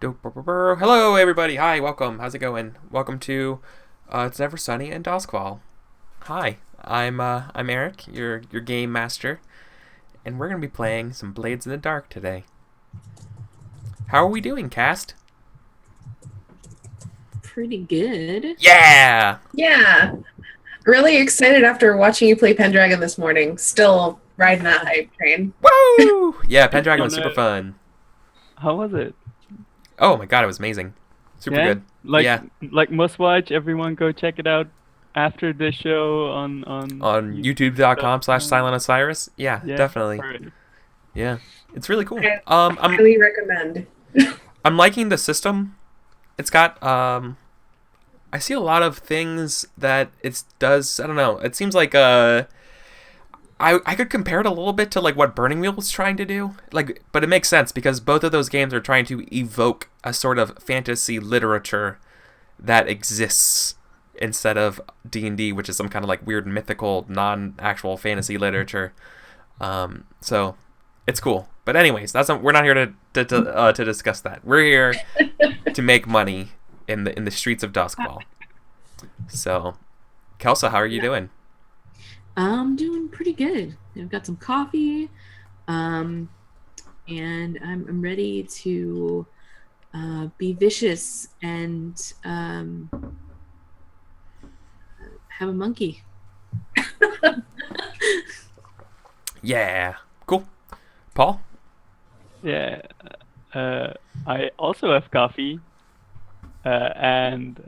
Hello, everybody. Hi, welcome. How's it going? Welcome to It's Never Sunny in Doskvol. Hi, I'm Eric, your game master, and we're gonna be playing some Blades in the Dark today. How are we doing, cast? Pretty good. Yeah, Yeah, really excited after watching you play Pendragon this morning. Still riding that hype train. woo! Yeah, Pendragon Oh was super no. fun. How was it? Oh my god, it was amazing. Super Yeah? good. Like Yeah, like must watch, everyone go check it out after the show on on youtube.com. YouTube.com/Silent Osiris. Yeah, Yeah, definitely. alright. Yeah, it's really cool. I I'm highly recommend. I'm liking the system. It's got I see a lot of things that it does. I don't know. It seems like I could compare it a little bit to like what Burning Wheel was trying to do. Like, but it makes sense because both of those games are trying to evoke a sort of fantasy literature that exists instead of D&D, which is some kind of like weird mythical, non-actual fantasy literature. So it's cool. But anyways, we're not here to discuss that. We're here to make money in the streets of Doskvol. So, Kelsa, how are you doing? I'm doing pretty good. I've got some coffee, um, and I'm ready to be vicious and have a monkey. Yeah, cool. Paul? Yeah. I also have coffee. And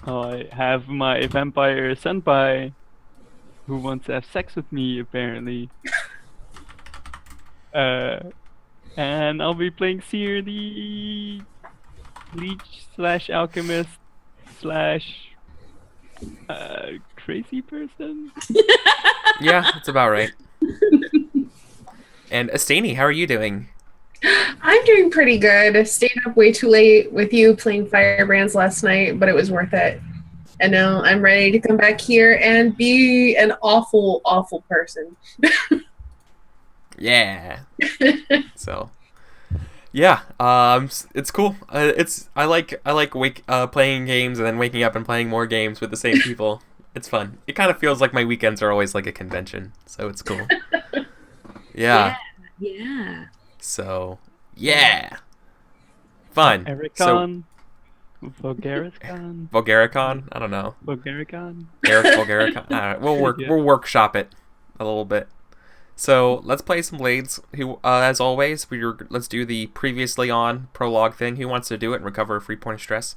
I have my vampire senpai who wants to have sex with me apparently. And I'll be playing Seer the leech slash alchemist slash crazy person. Yeah, that's about right. And Asteyni, how are you doing? I'm doing pretty good. Stayed up way too late with you playing Firebrands last night, but it was worth it. And now I'm ready to come back here and be an awful, awful person. Yeah. So, yeah, it's cool. I like playing games and then waking up and playing more games with the same people. It's fun. It kind of feels like my weekends are always like a convention, so it's cool. Yeah. Yeah. So, yeah. Fun. So, Ericon. Vulgaricon. Vulgaricon? I don't know. Vulgaricon. Eric Vulgaricon. Alright, Yeah. we'll workshop it a little bit. So let's play some Blades. Who, as always, let's do the previously on prologue thing. Who wants to do it and recover a free point of stress?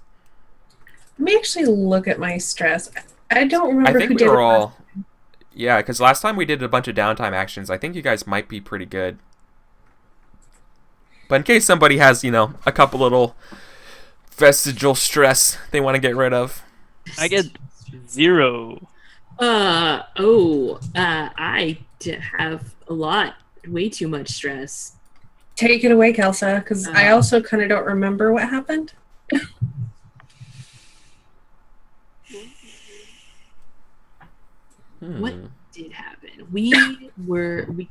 Let me actually look at my stress. I don't I remember think who we did were it all. Yeah, because last time we did a bunch of downtime actions. I think you guys might be pretty good. But in case somebody has, a couple little vestigial stress they want to get rid of. I get 0. Have a lot, way too much stress. Take it away, Kelsa, because I also kind of don't remember what happened. What did happen? We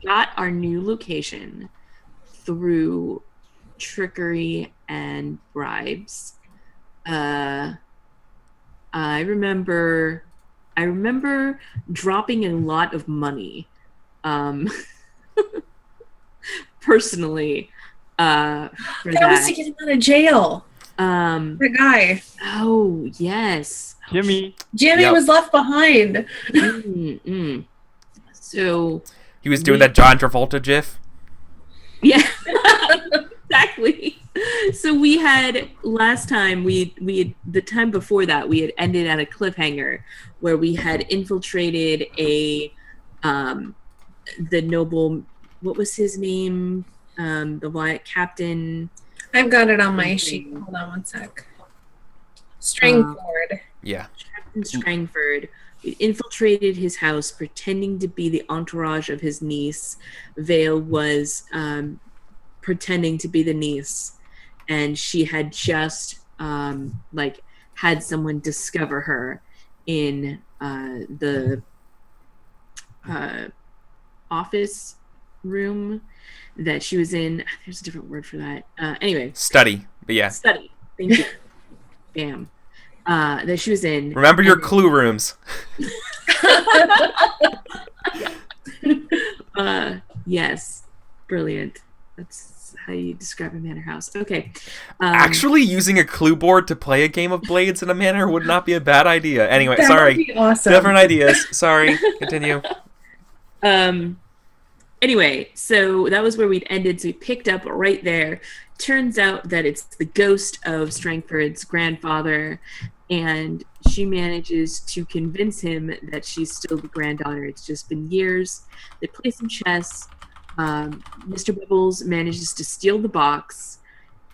got our new location through trickery and bribes. I remember dropping a lot of money, personally, for That was to get him out of jail. The guy. Oh yes, Jimmy. Jimmy Yep. was left behind. So He was doing that John Travolta gif. yeah, exactly. So we had last time the time before that we had ended at a cliffhanger where we had infiltrated the noble, what was his name, the captain. I've got it on my sheet. Hold on one sec. Stringford. Yeah. Captain Strangford. We infiltrated his house pretending to be the entourage of his niece. Vale was pretending to be the niece, and she had just had someone discover her in the office room that she was in. There's a different word for that. Anyway. Study. But yeah. Study. Thank you. Bam. That she was in. Remember your clue rooms. Yes. Brilliant. That's how you describe a manor house. Okay. Actually, using a clue board to play a game of Blades in a manor would not be a bad idea. Anyway, That sorry. would be awesome. Different ideas. Sorry. Continue. Anyway, so that was where we'd ended. So we picked up right there. Turns out that it's the ghost of Strangford's grandfather, and she manages to convince him that she's still the granddaughter. It's just been years. They play some chess. Mr. Bubbles manages to steal the box,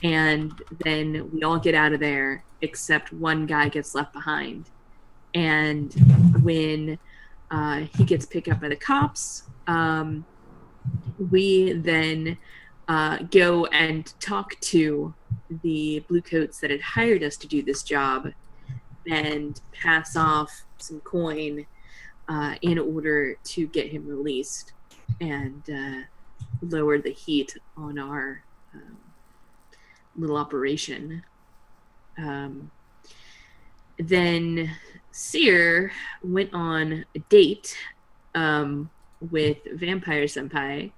and then we all get out of there, except one guy gets left behind. And when he gets picked up by the cops, we then go and talk to the bluecoats that had hired us to do this job and pass off some coin in order to get him released and lower the heat on our little operation. Then Seer went on a date with Vampire Senpai,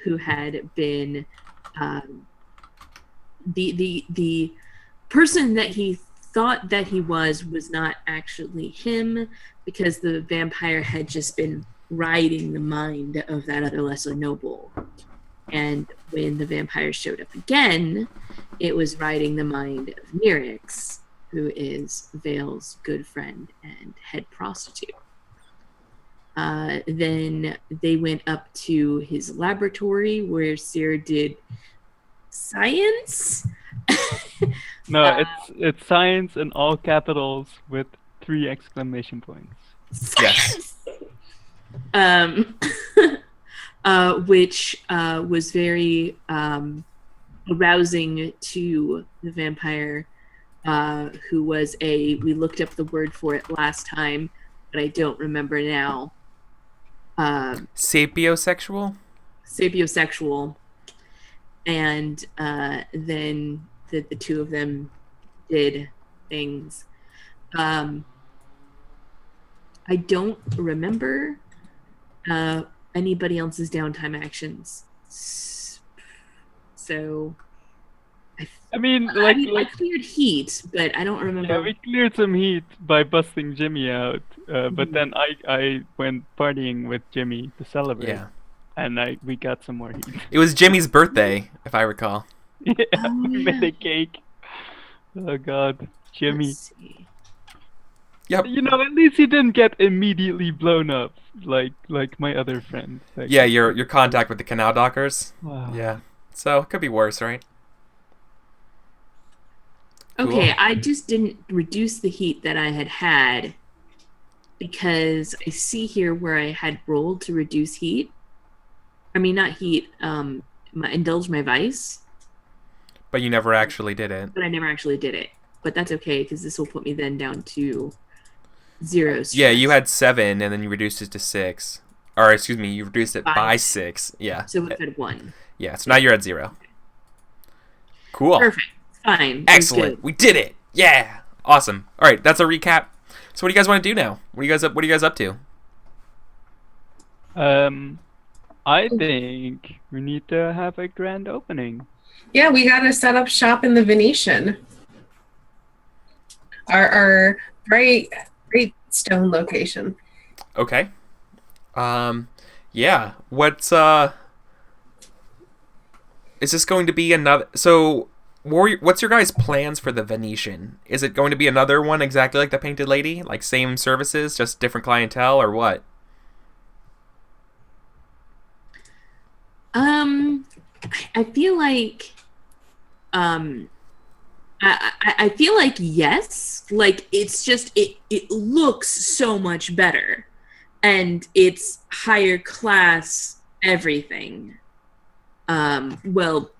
who had been the person that he thought that he was not actually him, because the vampire had just been riding the mind of that other lesser noble. And when the vampire showed up again, it was riding the mind of Nirix, who is Vale's good friend and head prostitute. Then they went up to his laboratory where Seer did science. No, it's science in all capitals with 3 exclamation points. Yes. Which was very arousing to the vampire, who was we looked up the word for it last time, but I don't remember now. Sapiosexual? Sapiosexual. And then the two of them did things. I don't remember anybody else's downtime actions. So I mean, I cleared heat, but I don't remember. yeah, we cleared some heat by busting Jimmy out, but then I went partying with Jimmy to celebrate. Yeah. And we got some more heat. It was Jimmy's birthday, if I recall. Yeah, Oh, we made a cake. Oh god, Jimmy. Let's see. Yep. You know, at least he didn't get immediately blown up like my other friend. Like, Yeah, your contact with the canal dockers. wow. Yeah. So, it could be worse, right? Okay, Cool. I just didn't reduce the heat that I had because I see here where I had rolled to reduce heat. I mean, not heat, indulge my vice, But you never actually did it. but I never actually did it. But that's okay, because this will put me then down to 0 stress. Yeah, you had 7, and then you reduced it to 6. Or, excuse me, you reduced it By by 6. Yeah. So it's at 1. Yeah, so now you're at 0. Cool. Perfect. Fine. That's Excellent. good. We did it. Yeah. Awesome. All right, that's a recap. So what do you guys want to do now? What are you guys up to? I think we need to have a grand opening. Yeah, we got to set up shop in the Venetian. Our great stone location. Okay. Yeah. What's is this going to be another? So, what's your guys' plans for the Venetian? Is it going to be another one exactly like the Painted Lady, like same services, just different clientele, or what? I feel like I feel like yes, like it's just it looks so much better, and it's higher class everything. Well,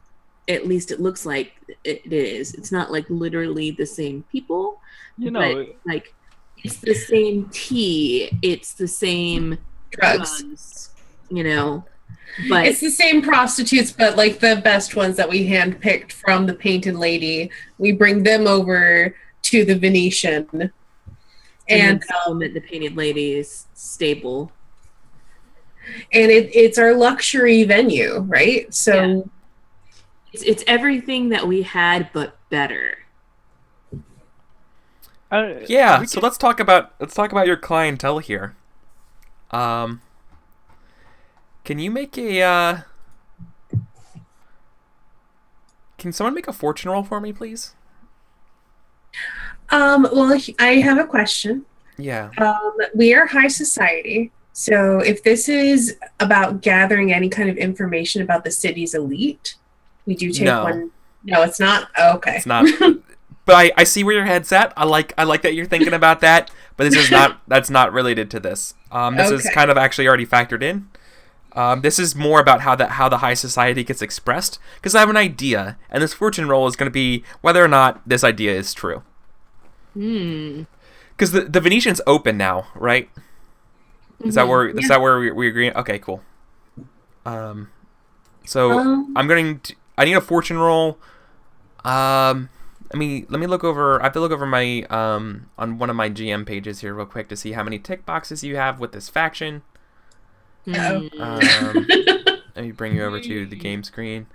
at least it looks like it is. It's not like literally the same people, You know, but like it's the same tea, it's the same Drugs. you know. But It's the same prostitutes, but like the best ones that we handpicked from the Painted Lady. We bring them over to the Venetian. and And supplement the Painted Lady's stable. and it's our luxury venue, right? So It's everything that we had, but better. Yeah, so let's talk about your clientele here. Can you make a can someone make a fortune roll for me, please? well, I have a question. Yeah. We are high society. So if this is about gathering any kind of information about the city's elite, we do take No. one. No, it's not. Oh, okay. It's not. But I see where your head's at. I like that you're thinking about that, but this is not that's not related to this. This is Okay. kind of actually already factored in. This is more about how the high society gets expressed, because I have an idea, and this fortune roll is going to be whether or not this idea is true. Because the Venetian's open now, right? Is that where we agree? Okay, cool. So I need a fortune roll. Let me look over. I have to look over my on one of my GM pages here real quick to see how many tick boxes you have with this faction. Let me bring you over to the game screen.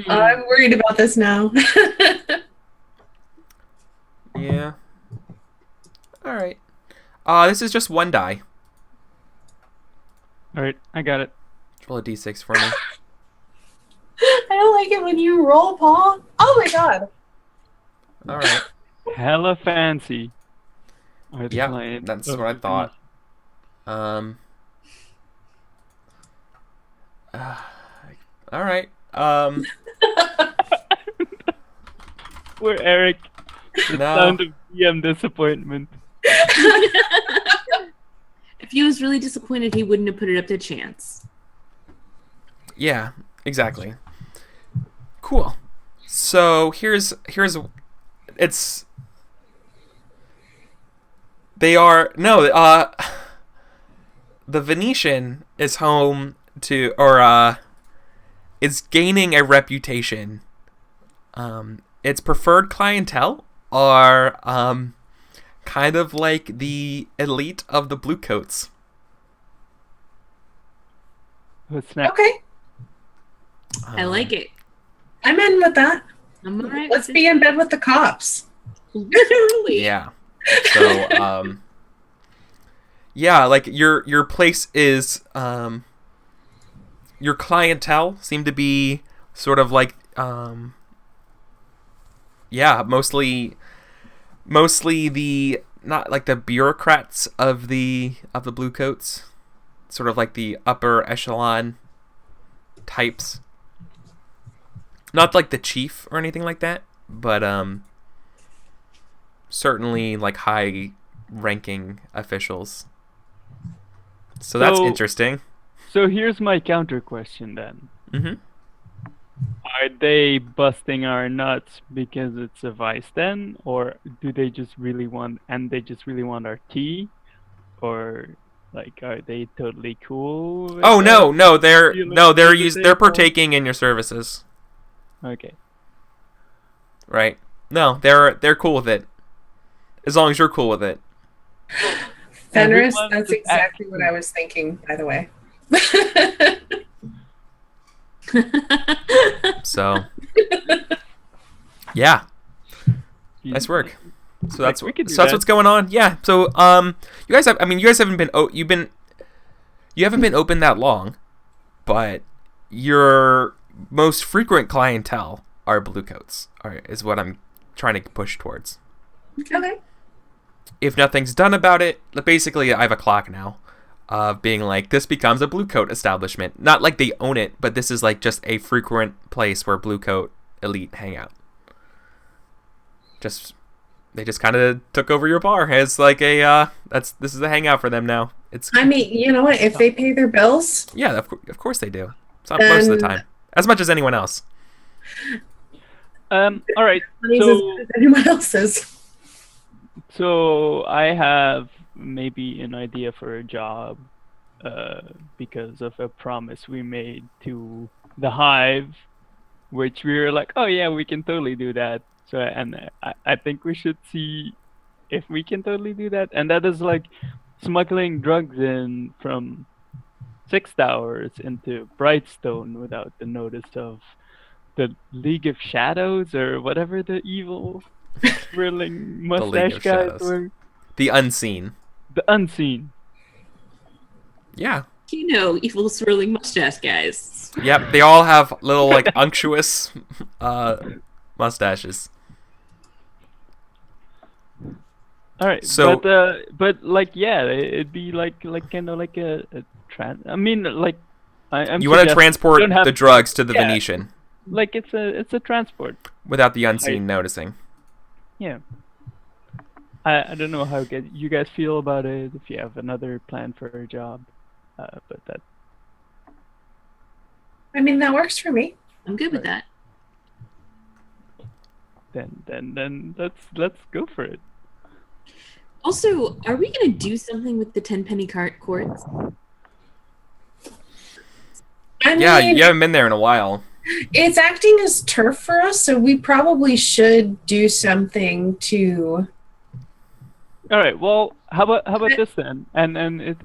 I'm worried about this now. Yeah. All right. This is just one die. All right, I got it. Roll a d6 for me. I don't like it when you roll, Paul. Oh my god. All right. Hella fancy. Yeah, that's what I thought. All right. Poor Eric. The No. sound of DM disappointment. If he was really disappointed, he wouldn't have put it up to chance. Yeah, exactly. Cool. So here's it's they are no the Venetian is home to is gaining a reputation. Its preferred clientele are kind of like the elite of the Bluecoats. What's next? Okay. I like it. I'm in with that. I'm all right Let's with be in bed with the cops. it. Literally. Yeah. So yeah, like your place is your clientele seem to be sort of like yeah, mostly the not like the bureaucrats of the Bluecoats, sort of like the upper echelon types. Not like the chief or anything like that, but certainly like high ranking officials. So that's interesting. So here's my counter question then. Mm-hmm. Are they busting our nuts because it's a vice then, or do they just really want our tea, or like are they totally cool? With Oh no, feeling they're partaking in your services. Okay. Right. No, they're cool with it. As long as you're cool with it. Fenris, Everyone that's is exactly what I was thinking, by the way. So yeah. Nice work. So that's we could do that's that. what's going on. Yeah. So you guys haven't been you haven't been open that long, but your most frequent clientele are Bluecoats, is what I'm trying to push towards. Okay. If nothing's done about it, basically I have a clock now of being like, this becomes a Bluecoat establishment. Not like they own it, but this is like just a frequent place where Bluecoat elite hang out. They just kind of took over your bar as like a this is a hangout for them now. I mean, you know what? If they pay their bills, yeah, of course they do. It's not most of the time, as much as anyone else. All right. money's as good as anyone else's. So I have maybe an idea for a job. because of a promise we made to the hive, which we were like, oh yeah, we can totally do that. So, and I think we should see if we can totally do that. And that is like smuggling drugs in from Six Towers into Brightstone without the notice of the League of Shadows or whatever the evil swirling The League mustache of guys Shadows. were. The Unseen. The Unseen. Yeah. You know, evil swirling mustache guys. Yep. They all have little like unctuous mustaches. All right, So- but like yeah, it'd be like kind of like a I mean, like I'm. You want to suggesting transport we don't have- the drugs to the yeah. Venetian Like it's a transport. without the Unseen Right. noticing. Yeah. I don't know how you guys feel about it. If you have another plan for a job, but that I mean, that works for me. I'm good with that. then let's go for it. Also, are we going to do something with the 10 penny quartz? I mean, Yeah, you haven't been there in a while. it's acting as turf for us, so we probably should do something to. All right. Well, how about this then? And it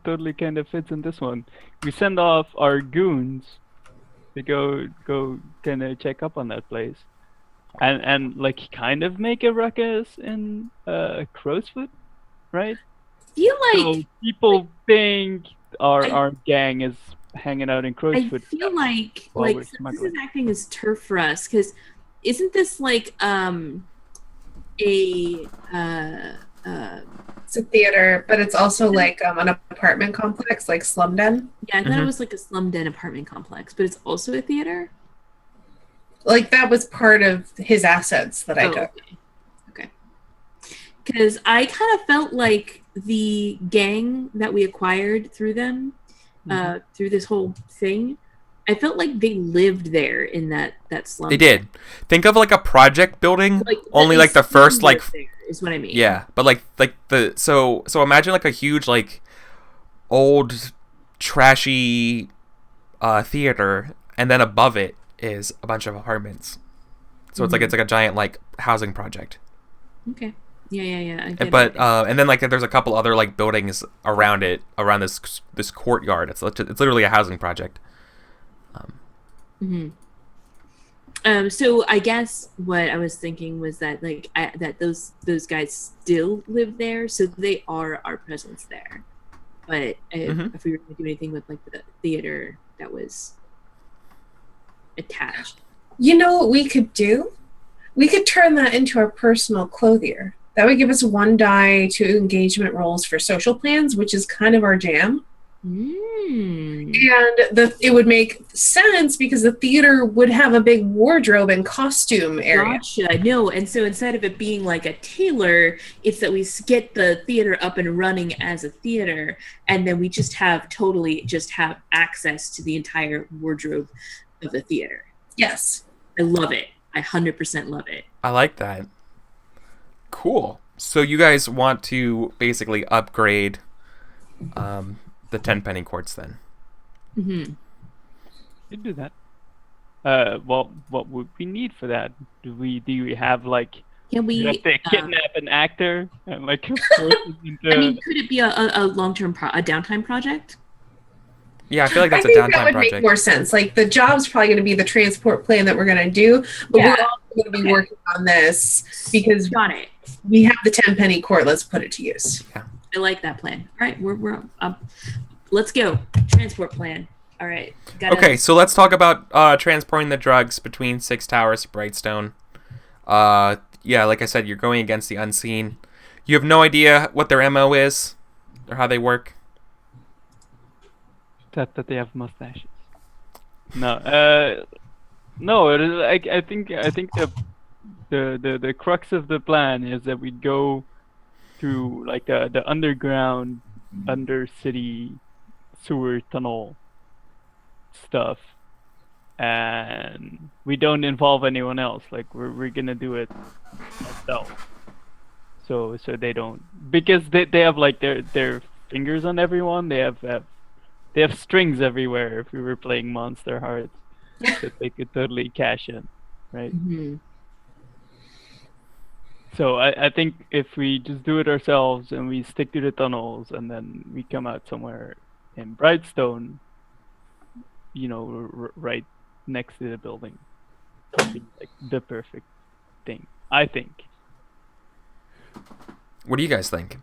totally kind of fits in this one. We send off our goons to go kind of check up on that place, and like kind of make a ruckus in Crowsfoot, right? Feel So like people think I- our gang is hanging out in I Crowsfoot. feel like while we're this is smuggling. acting as turf for us because isn't this like a It's a theater, but it's also like an apartment complex, like Slum Den. yeah, I thought it Mhm. was like a slum den apartment complex, but it's also a theater. Like that was part of his assets that I Oh, took. okay. Because I kind of felt like the gang that we acquired through them, through this whole thing, I felt like they lived there in that slum. They did. Think of like a project building, Like, only that like the they first lived like there is what I mean. yeah, but like the so imagine like a huge like old trashy theater, and then above it is a bunch of apartments. So it's like a giant like housing project. Okay. Yeah. I get But it. and then like there's a couple other like buildings around it, around this courtyard. It's literally a housing project. So I guess what I was thinking was that like that those guys still live there, so they are our presence there. But if we were going to do anything with like the theater that was attached, You know what we could do? We could turn that into our personal clothier. That would give us 1 die to engagement rolls for social plans, which is kind of our jam. And it would make sense because the theater would have a big wardrobe and costume area. Gotcha. No, and so instead of it being like a tailor, it's that we get the theater up and running as a theater, and then we just have access to the entire wardrobe of the theater. Yes. I love it. I 100% love it. I like that. Cool. So you guys want to basically upgrade the 10 penny quartz then? Mm-hmm. You do that. Well, what would we need for that? Do we have like? Can Do we we? have to kidnap an actor and like? I mean, could it be a long-term a downtime project? Yeah, I feel like that's I a think that downtime would project. make more sense. Like the job's probably going to be the transport plan that we're going to do, but Yeah. we're also going to be working on this because Got it. we have the 10 penny court. Let's put it to use. I like that plan. All right, we're let's go. Transport plan. All right. Okay, so let's talk about transporting the drugs between Six Towers to Brightstone. Yeah, like I said, you're going against the Unseen. You have no idea what their MO is or how they work. that they have mustaches. No, no. It is, I think the crux of the plan is that we go through like the underground, undercity sewer tunnel stuff, and we don't involve anyone else. Like we're gonna do it ourselves. So they don't, because they have like their fingers on everyone. They have they have strings everywhere if we were playing Monster Hearts that they could totally cash in, right? Mm-hmm. So I think if we just do it ourselves and we stick to the tunnels and then we come out somewhere in Brightstone, right next to the building, it'll be like the perfect thing, I think. What do you guys think?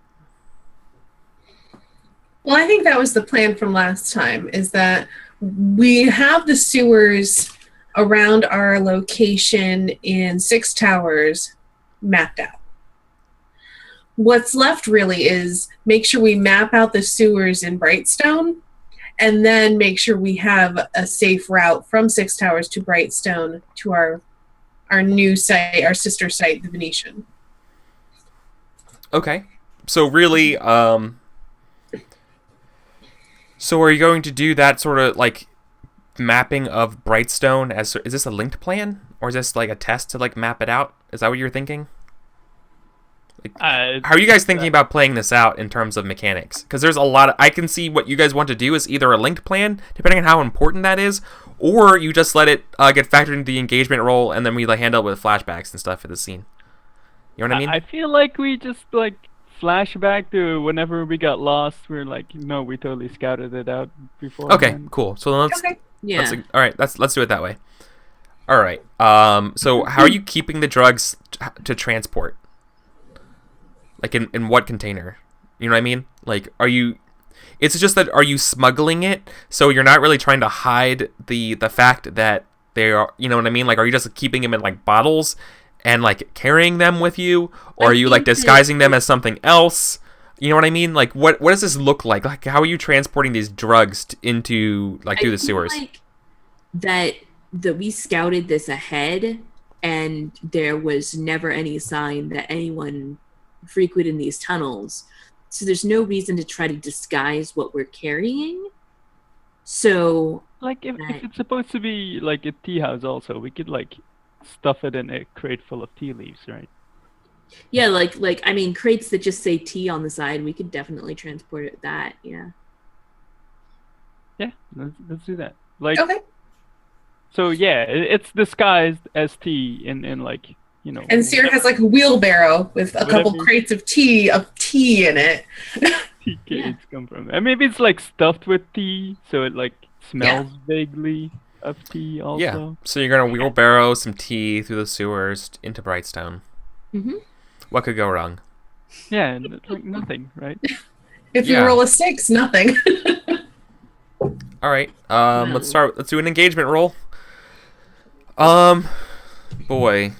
Well, I think that was the plan from last time, is that we have the sewers around our location in Six Towers mapped out. What's left really is make sure we map out the sewers in Brightstone, and then make sure we have a safe route from Six Towers to Brightstone to our new site, our sister site, the Venetian. Okay. So really, so are you going to do that sort of like mapping of Brightstone as, is this a linked plan or is this like a test to like map it out? Is that what you're thinking? Like, how are you guys thinking about playing this out in terms of mechanics? Because there's a lot of, I can see what you guys want to do is either a linked plan, depending on how important that is, or you just let it get factored into the engagement role and then we like handle it with flashbacks and stuff for the scene. You know what I mean? I feel like we just like flashback to whenever we got lost. We're like, no, we totally scouted it out before. Okay, cool. So then let's, Yeah. all right, let's do it that way. All right. So how are you keeping the drugs to transport? Like in what container? You know what I mean? Like, are you? It's just that, are you smuggling it? So you're not really trying to hide the fact that they are. You know what I mean? Like, are you just keeping them in like bottles and like carrying them with you, or are you like disguising them as something else? You know what I mean? Like, what does this look like? Like, how are you transporting these drugs into like through the sewers? Like that we scouted this ahead, and there was never any sign that anyone frequented these tunnels. So there's no reason to try to disguise what we're carrying. So Like if it's supposed to be like a tea house, also we could like stuff it in a crate full of tea leaves, right? yeah, like I mean, crates that just say tea on the side, we could definitely transport it that. Yeah. Yeah, let's do that. Like, Okay. so yeah, it's disguised as tea in like, And Sierra has like a wheelbarrow with a couple crates of tea in it. tea crates come from. And maybe it's like stuffed with tea, so it like smells vaguely of tea also. Yeah. So you're gonna wheelbarrow some tea through the sewers into Brightstone. Mm-hmm. What could go wrong? Yeah, like nothing, right? If you roll a 6, nothing. All right. Let's do an engagement roll. Boy,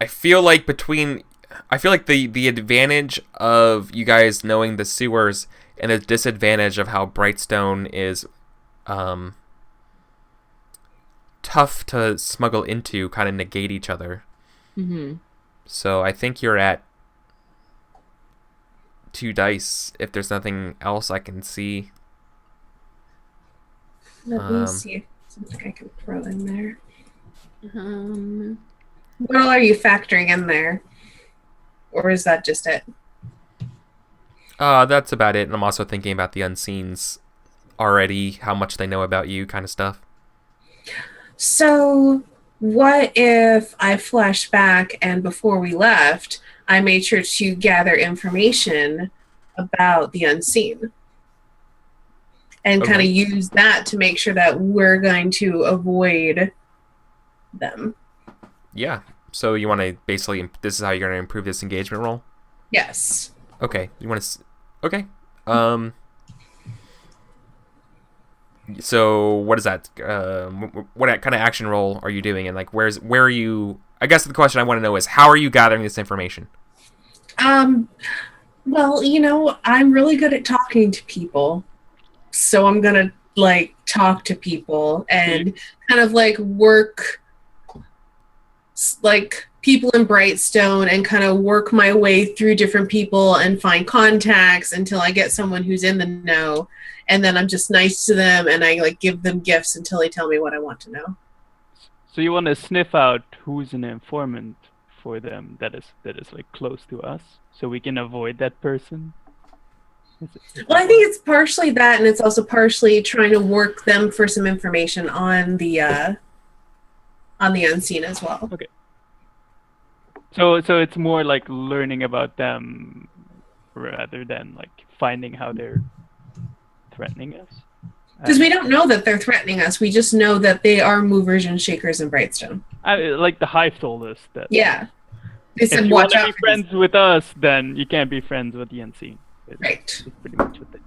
I feel like the advantage of you guys knowing the sewers and the disadvantage of how Brightstone is tough to smuggle into kind of negate each other. Mm-hmm. So I think you're at 2 dice if there's nothing else I can see. Let me see if something I can throw in there. What all are you factoring in there? Or is that just it? That's about it. And I'm also thinking about the unseens already, how much they know about you kind of stuff. So what if I flash back and before we left, I made sure to gather information about the unseen and kind of use that to make sure that we're going to avoid them. Yeah. So you want to basically, this is how you're going to improve this engagement roll? Yes. Okay. You want to, okay. So what is that? What kind of action roll are you doing? And like, where are you, I guess the question I want to know is, how are you gathering this information? Well, I'm really good at talking to people. So I'm going to like talk to people and kind of like work like people in Brightstone and kind of work my way through different people and find contacts until I get someone who's in the know. And then I'm just nice to them and I like give them gifts until they tell me what I want to know. So you want to sniff out who's an informant for them that is like close to us, so we can avoid that person. Well, I think it's partially that, and it's also partially trying to work them for some information on the unseen as well. Okay. So it's more like learning about them rather than like finding how they're threatening us. Because we don't know that they're threatening us. We just know that they are movers and shakers in Brightstone. Like the Hive told us that. Yeah. They If said, you watch want to out be for friends with us, then you can't be friends with the unseen. Right. That's pretty much what they.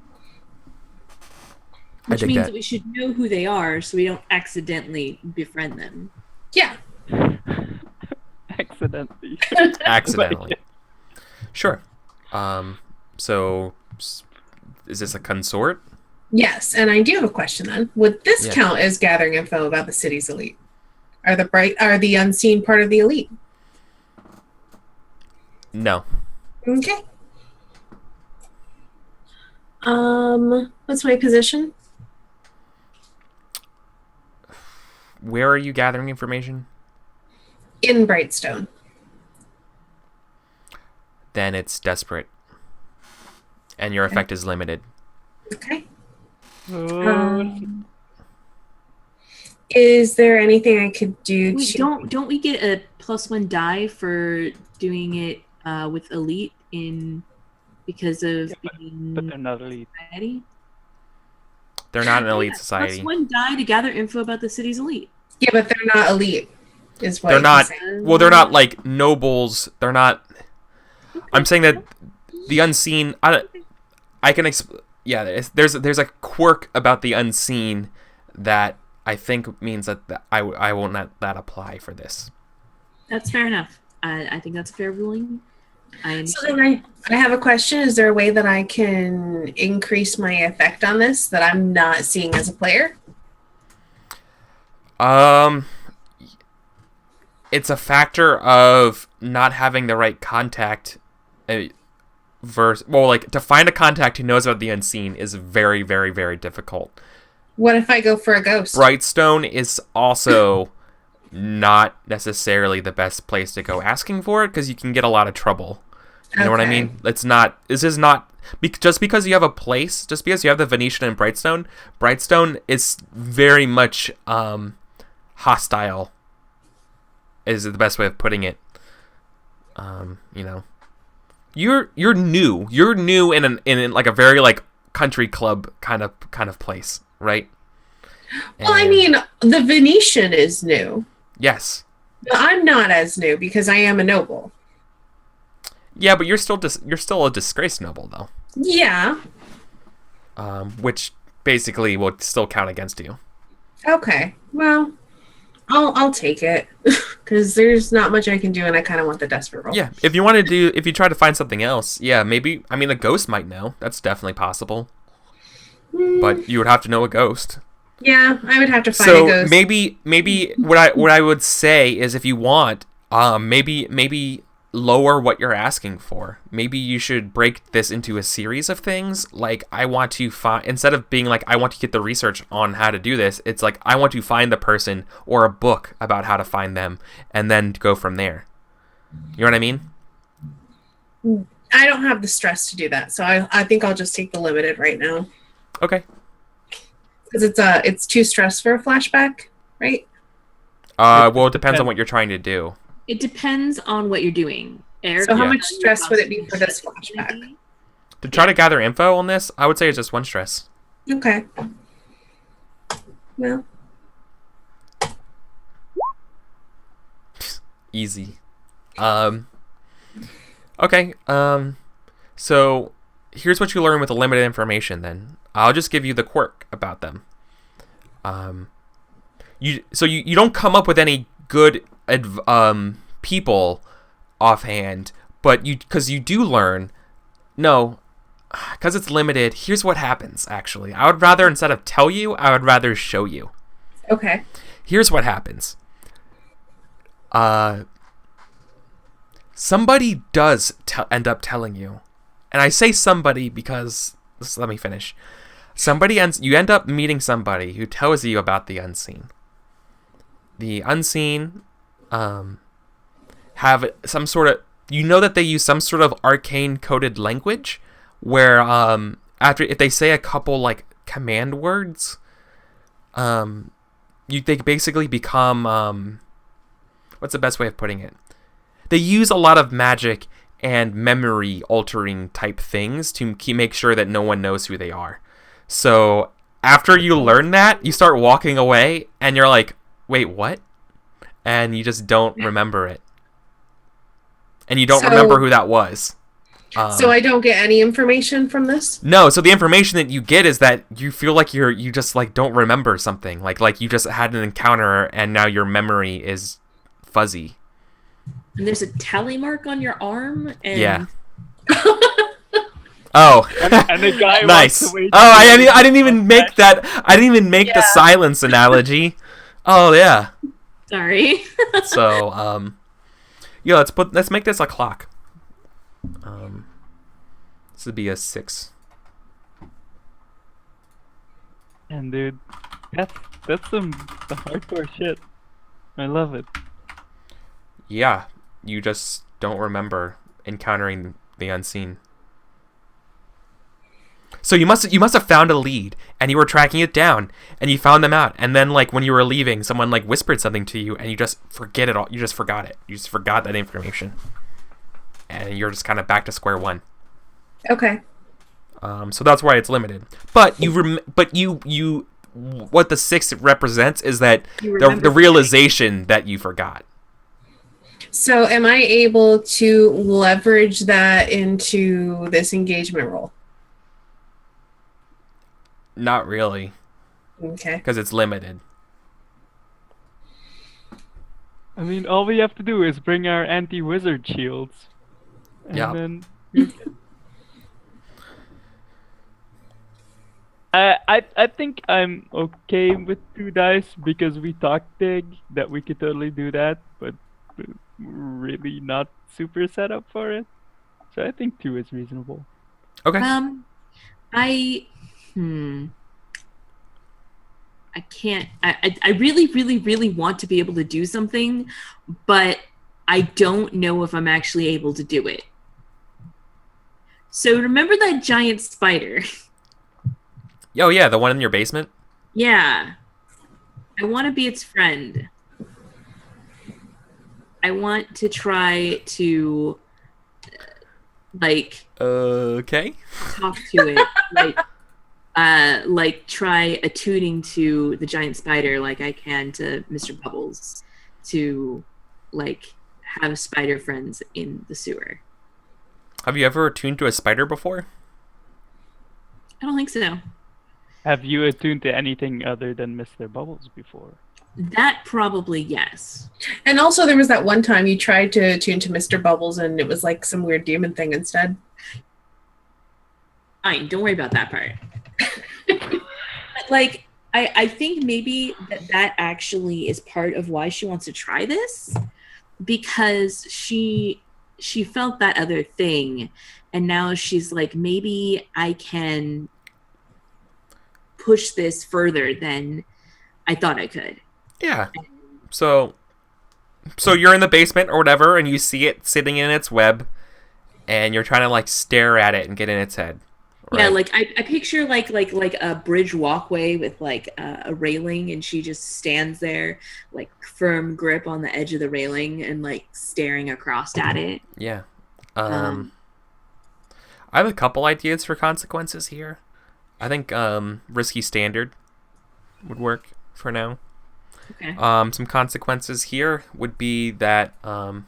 Which dig means that. that we should know who they are so we don't accidentally befriend them. Yeah. Accidentally. Accidentally. Sure. So is this a consort? Yes, and I do have a question then. Would this Yeah. count as gathering info about the city's elite? Are the unseen part of the elite? No. Okay. What's my position? Where are you gathering information? In Brightstone. Then it's desperate. And your effect is limited. Okay. Oh, Is there anything I could do Wait, to... don't we get a +1 die for doing it with elite because of being but they're not elite. society? They're not an elite society. +1 die to gather info about the city's elite. Yeah, but they're not elite, is what They're you're not- saying. Well, they're not like nobles. They're not. I'm saying that the unseen. I can. Yeah, there's a quirk about the unseen that I think means that I won't let that apply for this. That's fair enough. I think that's a fair ruling. So then I have a question. Is there a way that I can increase my effect on this that I'm not seeing as a player? It's a factor of not having the right contact. To find a contact who knows about the unseen is very, very, very difficult. What if I go for a ghost? Brightstone is also not necessarily the best place to go asking for it because you can get a lot of trouble. You know what I Okay. mean? This is not just because you have a place, just because you have the Venetian and Brightstone. Brightstone is very much hostile. Is the best way of putting it. You're new. You're new in like a very like country club kind of place, right? Well, I And- mean, the Venetian is new. yes. But I'm not as new because I am a noble. Yeah, but you're still a disgraced noble though. Yeah. Which basically will still count against you. Okay. Well, I'll take it because there's not much I can do, and I kind of want the desperate roll. Yeah, if you try to find something else, yeah, maybe. I mean, a ghost might know. That's definitely possible. But you would have to know a ghost. Yeah, I would have to find a So ghost. maybe what I would say is if you want, maybe lower what you're asking for. Maybe you should break this into a series of things. Like I want to find, instead of being like I want to get the research on how to do this, it's like I want to find the person or a book about how to find them and then go from there. You know what I mean? I don't have the stress to do that, so I think I'll just take the limited right now Okay. because it's too stressed for a flashback, right? Well, it depends on what you're trying to do. It depends on what you're doing. Eric, So how Yeah. much stress would it be for this flashback? To try to gather info on this, I would say it's just one stress. Okay. Well, Easy. Okay. So here's what you learn with the limited information. Then I'll just give you the quirk about them. You don't come up with any good people offhand, but because you do learn. No, because it's limited. Here's what happens. Actually, I would rather instead of tell you, I would rather show you. okay. Here's what happens. Somebody does end up telling you, and I say somebody because let me finish. You end up meeting somebody who tells you about the unseen. The unseen, have some sort of, that they use some sort of arcane coded language, where after if they say a couple like command words, they basically become what's the best way of putting it? They use a lot of magic and memory altering type things to make sure that no one knows who they are. So after you learn that, you start walking away and you're like, wait, what? And you just don't remember it. And you don't remember who that was. So I don't get any information from this? No, so the information that you get is that you feel like you just like don't remember something. Like you just had an encounter and now your memory is fuzzy. And there's a tally mark on your arm. And... Yeah. Oh, and the guy nice. walks away. Oh, I didn't even make that. I didn't even make the silence analogy. Oh yeah. Sorry. So yeah, let's make this a clock. This would be a 6. And dude, that's the hardcore shit. I love it. Yeah, you just don't remember encountering the unseen. So you must have found a lead, and you were tracking it down, and you found them out, and then like when you were leaving, someone like whispered something to you, and you just forget it all. You just forgot it. You just forgot that information, and you're just kind of back to square one. Okay. So that's why it's limited. But you what the 6 represents is that the realization that you forgot. So am I able to leverage that into this engagement role? Not really. Okay. Because it's limited. I mean, all we have to do is bring our anti-wizard shields. And then... I think I'm okay with 2 dice because we talked big that we could totally do that, but we're really not super set up for it. So I think 2 is reasonable. Okay. I can't. I really, really, really want to be able to do something, but I don't know if I'm actually able to do it. So remember that giant spider? Oh yeah, the one in your basement? Yeah. I want to be its friend. I want to try to okay. talk to it. Like try attuning to the giant spider like I can to Mr. Bubbles to like have spider friends in the sewer. Have you ever attuned to a spider before? I don't think so. Have you attuned to anything other than Mr. Bubbles before? That probably yes. And also there was that one time you tried to attune to Mr. Bubbles and it was like some weird demon thing instead. Fine, don't worry about that part. Like, I think maybe that actually is part of why she wants to try this, because she felt that other thing, and now she's like, maybe I can push this further than I thought I could. Yeah. So you're in the basement or whatever, and you see it sitting in its web, and you're trying to like stare at it and get in its head. Right? Yeah, like I picture like a bridge walkway with like a railing, and she just stands there, like firm grip on the edge of the railing, and like staring across at it. Yeah. I have a couple ideas for consequences here. I think risky standard would work for now. Okay. Some consequences here would be that one,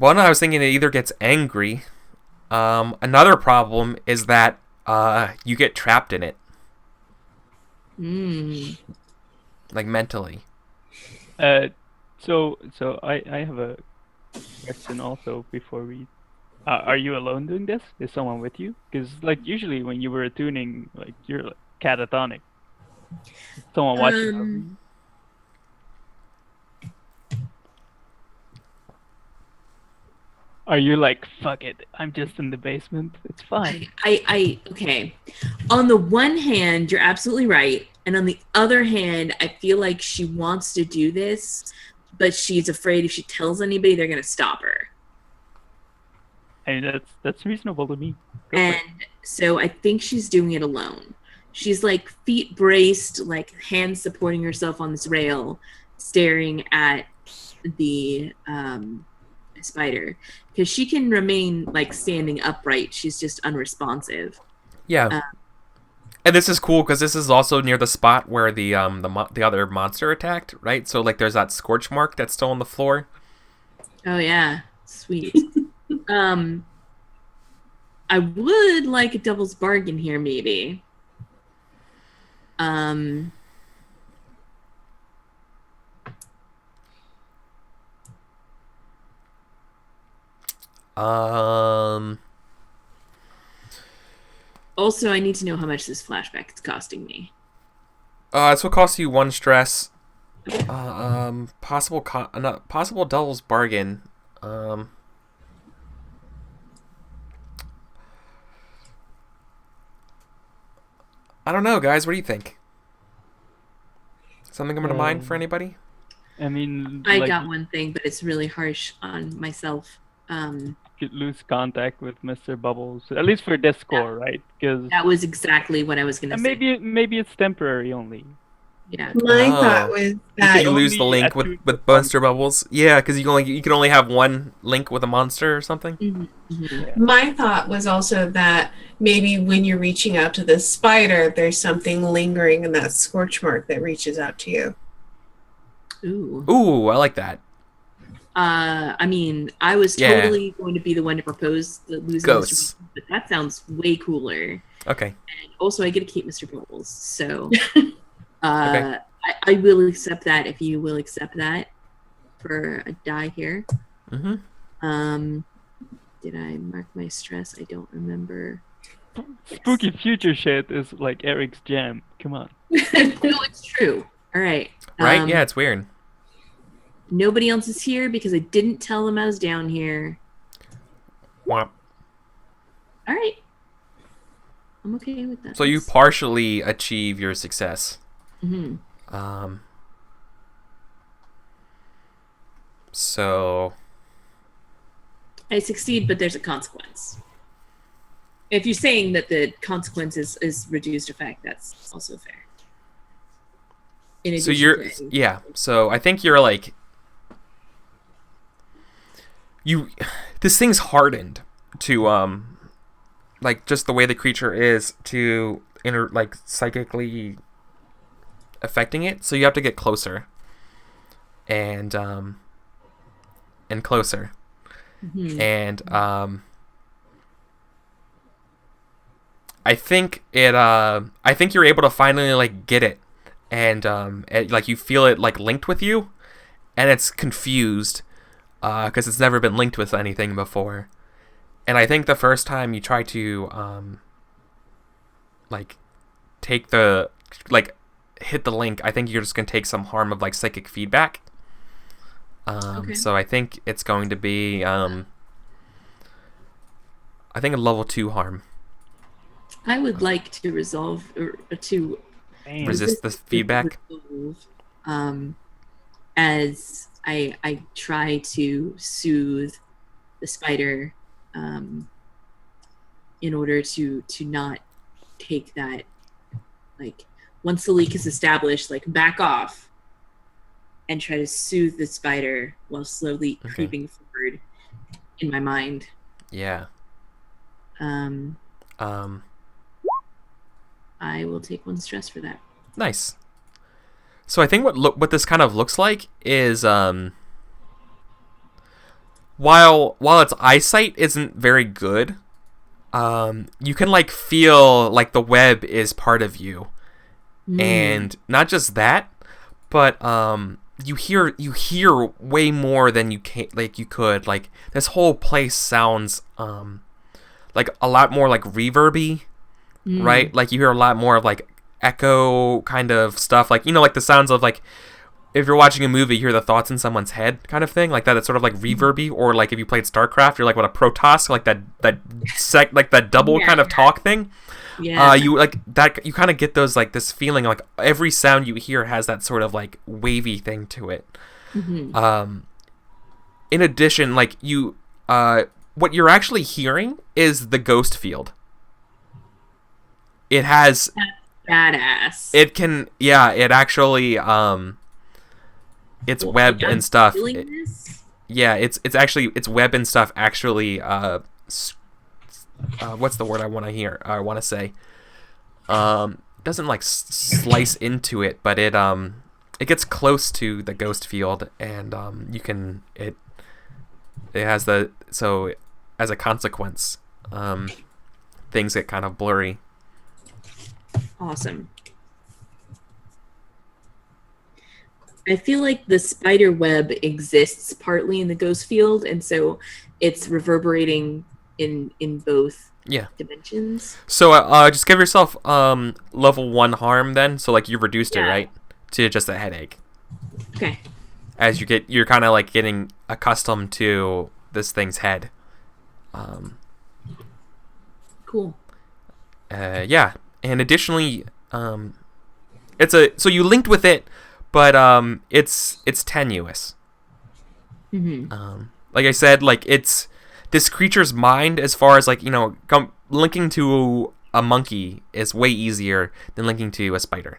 I was thinking it either gets angry. Another problem is that you get trapped in it. Like mentally. So I have a question also before we... are you alone doing this? Is someone with you? Because like usually when you were attuning, like you're like catatonic. Someone watching. Are you like, fuck it, I'm just in the basement, it's fine? Okay. On the one hand, you're absolutely right. And on the other hand, I feel like she wants to do this, but she's afraid if she tells anybody, they're going to stop her. I mean, that's reasonable to me. Go for it. And so I think she's doing it alone. She's like feet braced, like hands supporting herself on this rail, staring at the spider, because she can remain like standing upright. She's just unresponsive. Yeah. And this is cool because this is also near the spot where the other monster attacked, right? So like there's that scorch mark that's still on the floor. Oh yeah, sweet. I would like a devil's bargain here, maybe. Also, I need to know how much this flashback is costing me. This will cost you 1 stress. Possible devil's bargain. I don't know, guys. What do you think? Something coming to mind for anybody? I mean, I got one thing, but it's really harsh on myself. Could lose contact with Mr. Bubbles, at least for this score, right? Because that was exactly what I was gonna say. Maybe it's temporary only. Yeah. My thought was that You lose the link with Monster Bubbles. Yeah, because you can only have one link with a monster or something. Mm-hmm. Yeah. My thought was also that maybe when you're reaching out to the spider, there's something lingering in that scorch mark that reaches out to you. Ooh, I like that. I mean, I was totally going to be the one to propose the losing Ghosts, Mr. Bubbles, but that sounds way cooler. Okay. And also, I get to keep Mr. Bubbles, so okay. I will accept that if you will accept that for a die here. Mm-hmm. Did I mark my stress? I don't remember. Spooky future shit is like Eric's jam. Come on. No, it's true. All right. Right? Yeah, it's weird. Nobody else is here because I didn't tell them I was down here. Womp. All right. I'm okay with that. So you partially achieve your success. Mm-hmm. So I succeed, but there's a consequence. If you're saying that the consequence is reduced effect, that's also fair. So you're So I think you're like this thing's hardened to like just the way the creature is to psychically affecting it. So you have to get closer and closer. Mm-hmm. And I think you're able to finally like get it, and like you feel it like linked with you, and it's confused because it's never been linked with anything before. And I think the first time you try to like take the like hit the link, I think you're just gonna take some harm of like psychic feedback. Okay. So I think it's going to be I think a level 2 harm. I would like to resolve or to resist the feedback. As I try to soothe the spider, in order to not take that, like once the leak is established, like back off and try to soothe the spider while slowly creeping forward in my mind. Yeah. I will take 1 stress for that. Nice. So I think what this kind of looks like is while its eyesight isn't very good, you can like feel like the web is part of you. And not just that, but you hear way more than you could. Like this whole place sounds like a lot more like reverby, right? Like you hear a lot more of like echo kind of stuff, like like the sounds of like if you're watching a movie, you hear the thoughts in someone's head kind of thing, like that. It's sort of like reverby, or like if you played StarCraft, you're like what a Protoss, like that double kind of talk thing. Yeah. You like that. You kind of get those like this feeling like every sound you hear has that sort of like wavy thing to it. Mm-hmm. In addition, like you what you're actually hearing is the ghost field. It has Badass. it can it actually it's web I'm and stuff. feeling this. Yeah, it's actually it's web and stuff actually what's the word I want to say? Doesn't like slice into it, but it gets close to the ghost field, and you can it has the so as a consequence things get kind of blurry. Awesome. I feel like the spider web exists partly in the ghost field, and so it's reverberating in both dimensions. So just give yourself level 1 harm then. So like you've reduced it, right, to just a headache. Okay. As you're kind of like getting accustomed to this thing's head. Cool. Yeah, and additionally, so you linked with it, but it's tenuous. Mm-hmm. Like I said, like it's this creature's mind, as far as like linking to a monkey is way easier than linking to a spider.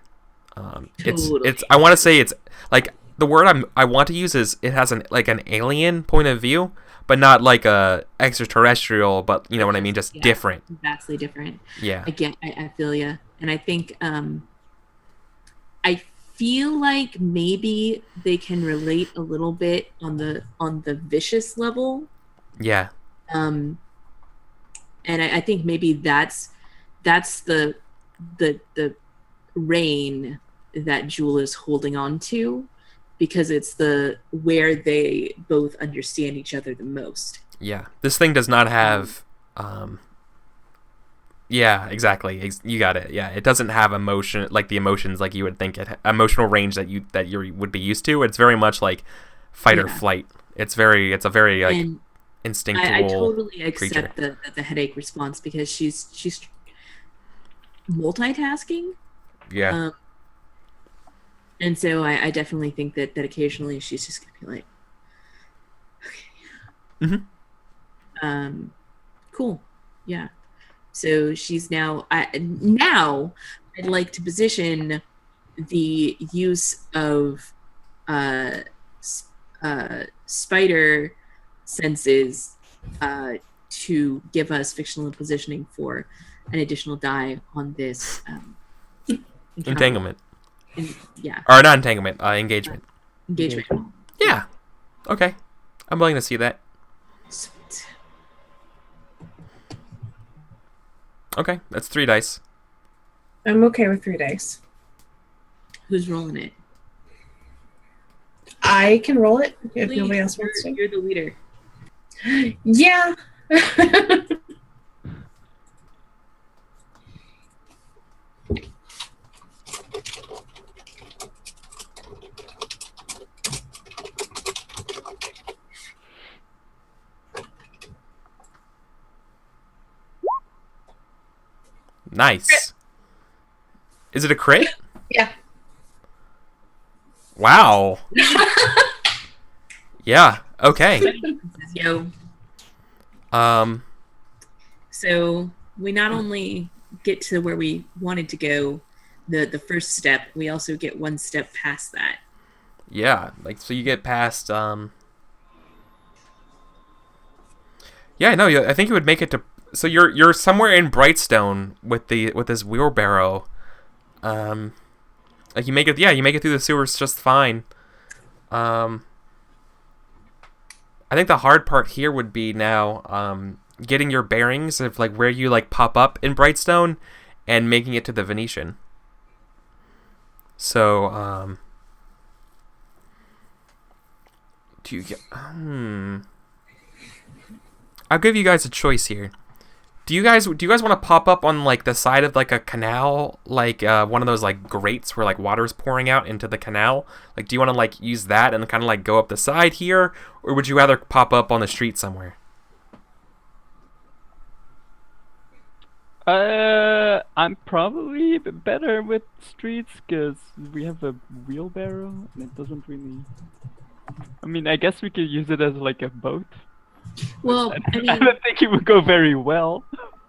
Totally. It's I want to say it's like the word I want to use is it has an alien point of view, but not like a extraterrestrial, but you know what I mean, just different. Vastly different. Yeah. I feel ya, and I think I feel like maybe they can relate a little bit on the vicious level. Yeah. And I think maybe that's the reign that Jewel is holding on to, because it's the where they both understand each other the most. Yeah. This thing does not have yeah, exactly. You got it. Yeah, it doesn't have emotion, like the emotions like you would think emotional range that you would be used to. It's very much like fight or flight. It's a very like instinctual. I totally accept creature. the headache response, because she's multitasking. Yeah. And so I definitely think that occasionally she's just gonna be like, okay. Mm-hmm. Cool. Yeah. So she's now now I'd like to position the use of spider senses to give us fictional positioning for an additional die on this Entanglement. Yeah. Or not entanglement, engagement. Engagement. Yeah. Okay. I'm willing to see that. Sweet. Okay, that's 3 dice. I'm okay with 3 dice. Who's rolling it? I can roll it if Please, nobody else wants to. You're the leader. Yeah. Nice. Is it a crit? Yeah. Wow. Yeah. Okay. Yo. So we not only get to where we wanted to go, the first step, we also get one step past that. Yeah. Like so, you get past. Yeah. No. I think you would make it to. So you're somewhere in Brightstone with this wheelbarrow. Like you make it. Yeah. You make it through the sewers just fine. I think the hard part here would be now getting your bearings of like where you like pop up in Brightstone and making it to the Venetian. So do you get I'll give you guys a choice here. Do you guys want to pop up on like the side of like a canal, like one of those like grates where like water's pouring out into the canal? Like, do you want to like use that and kind of like go up the side here, or would you rather pop up on the street somewhere? I'm probably better with streets because we have a wheelbarrow and it doesn't really. I mean, I guess we could use it as like a boat. Well, I I mean, don't think it would go very well.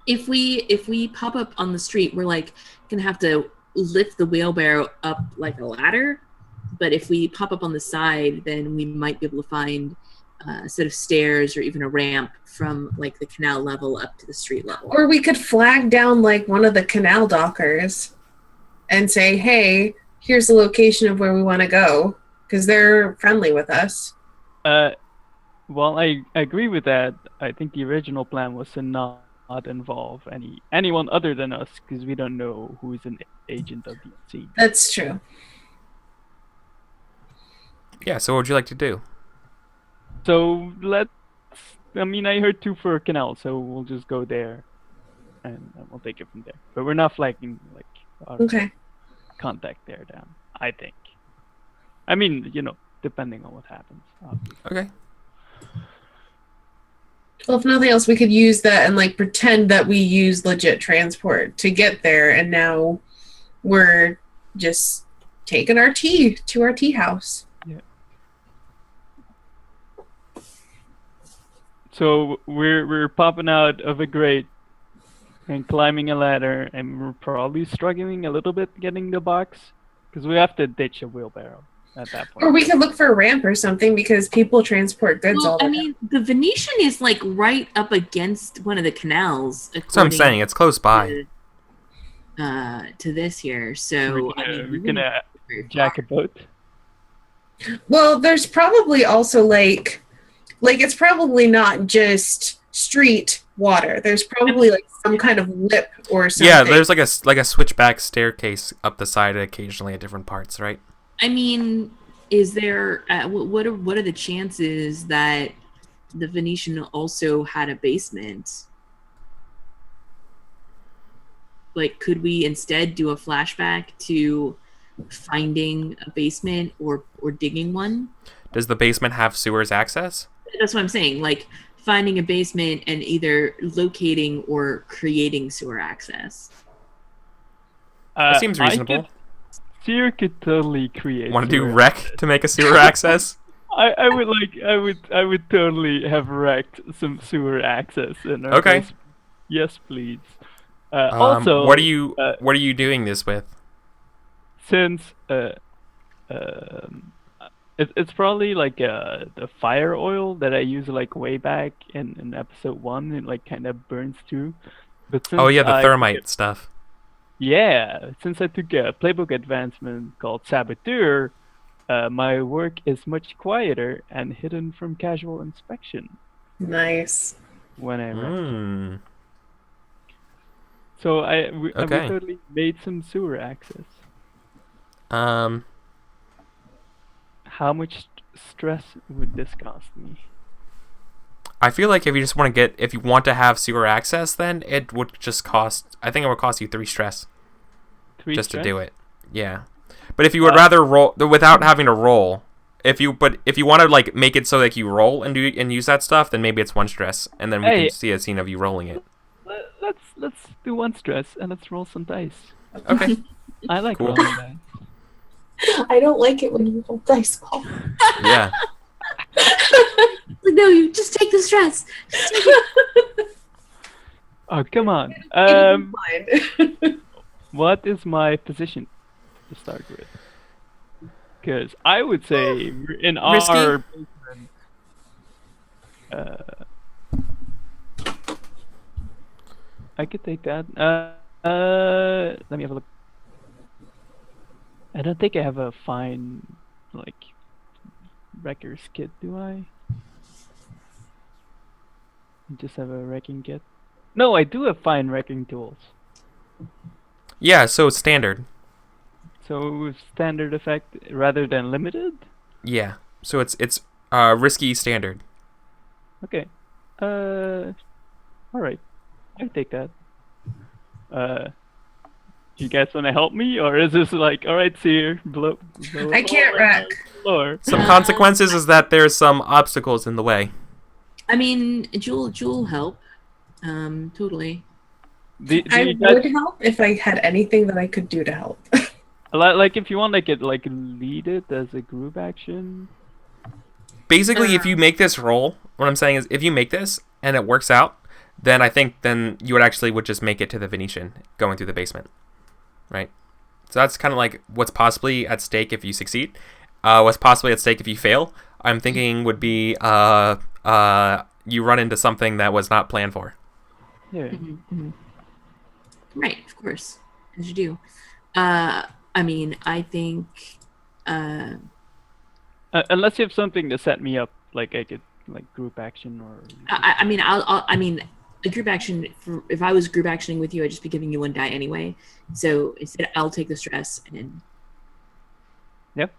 if we pop up on the street, we're like gonna have to lift the wheelbarrow up like a ladder. But if we pop up on the side, then we might be able to find a set of stairs or even a ramp from like the canal level up to the street level. Or we could flag down like one of the canal dockers and say, hey, here's the location of where we want to go, because they're friendly with us. Well, I agree with that. I think the original plan was to not involve anyone other than us, because we don't know who is an agent of the scene. That's true. Yeah, so what would you like to do? So I mean, I heard 2 for canal, so we'll just go there, and we'll take it from there. But we're not flagging like our Okay. contact there down. I think. I mean, depending on what happens. Obviously. Okay. Well, if nothing else, we could use that and like pretend that we use legit transport to get there, and now we're just taking our tea to our tea house. So we're popping out of a grate and climbing a ladder, and we're probably struggling a little bit getting the box, because we have to ditch a wheelbarrow at that point. Or we could look for a ramp or something, because people transport goods all Well, the I time. mean, the Venetian is like right up against one of the canals. That's what I'm saying. It's close by. To this here, so We're gonna jack a boat. Well, there's probably also like it's probably not just street water. There's probably like some kind of lip or something. Yeah, there's like a switchback staircase up the side occasionally at different parts, right? I mean, is there what are the chances that the Venetian also had a basement? Like, could we instead do a flashback to finding a basement or digging one? Does the basement have sewers access? That's what I'm saying. Like, finding a basement and either locating or creating sewer access. That seems reasonable. Sewer could totally create. Want to do sewer wreck access. to make a sewer access? I would totally have wrecked some sewer access in our Okay. basement. Yes, please. Also, what are you doing this with? since it's probably like the fire oil that I used like way back in episode 1, it like kind of burns too. But since Oh yeah, the I thermite stuff. since I took a playbook advancement called Saboteur, my work is much quieter and hidden from casual inspection Nice. when I rest. Mm. So we Okay. totally made some sewer access. How much stress would this cost me? I feel like if you want to have sewer access, then it would just cost. I think it would cost you 3 stress 3 just stress? to do it. Yeah, but if you would rather roll without having to roll, if you want to like make it so that you roll and use that stuff, then maybe it's 1 stress, and then we Hey. can see a scene of you rolling it. Let's do 1 stress and let's roll some dice. Okay. I like Cool. rolling dice. I don't like it when you roll dice, Paul. Yeah. Like, no, you just take the stress. Just take it. Oh, come on. Fine. What is my position to start with? Because I would say we're in Risky. our basement. I could take that. Let me have a look. I don't think I have a fine, like, wrecker's kit, do I? I just have a wrecking kit. No, I do have fine wrecking tools. Yeah. So it's standard. So with standard effect rather than limited? Yeah. So it's risky standard. Okay. Alright. I take that. You guys want to help me, or is this like, alright, Seer, blow I a can't hole in wreck. the floor? Some consequences is that there's some obstacles in the way. I mean, Jewel help. Totally. Do I you guys, would help if I had anything that I could do to help. like, if you want, like lead it as a group action? Basically, if you make this roll, what I'm saying is, if you make this and it works out, then I think then you would just make it to the Venetian going through the basement, right? So that's kind of like what's possibly at stake if you succeed. What's possibly at stake if you fail, I'm thinking would be you run into something that was not planned for. Yeah. Mm-hmm. Right, of course, as you do. I mean, I think. Unless you have something to set me up, like I could like group action or. I mean, I mean, a group action. If I was group actioning with you, I'd just be giving you 1 die anyway. So instead, I'll take the stress and. Yep.